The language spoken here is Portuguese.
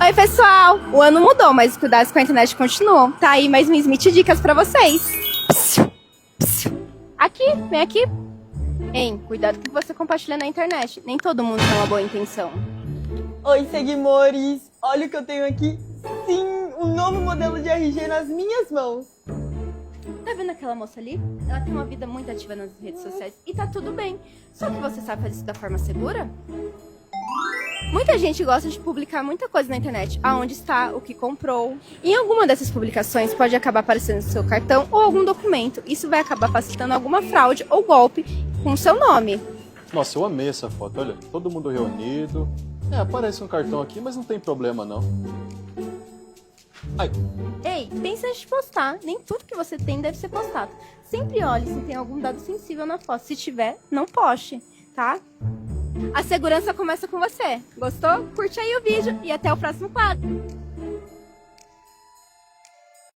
Oi, pessoal! O ano mudou, mas os cuidados com a internet continuam. Tá aí mais um Smith Dicas pra vocês. Aqui, vem aqui. Hein, cuidado com o que você compartilha na internet. Nem todo mundo tem uma boa intenção. Oi, seguimores! Olha o que eu tenho aqui. Sim, um novo modelo de RG nas minhas mãos. Tá vendo aquela moça ali? Ela tem uma vida muito ativa nas redes sociais e tá tudo bem. Só que você sabe fazer isso da forma segura? Muita gente gosta de publicar muita coisa na internet, aonde está, o que comprou. Em alguma dessas publicações pode acabar aparecendo seu cartão ou algum documento. Isso vai acabar facilitando alguma fraude ou golpe com o seu nome. Nossa, eu amei essa foto, olha, todo mundo reunido. Aparece um cartão aqui, mas não tem problema não. Ai, Ei, pensa antes de postar. Nem tudo que você tem deve ser postado. Sempre olhe se tem algum dado sensível na foto. Se tiver, não poste, tá? A segurança começa com você. Gostou? Curte aí o vídeo e até o próximo quadro.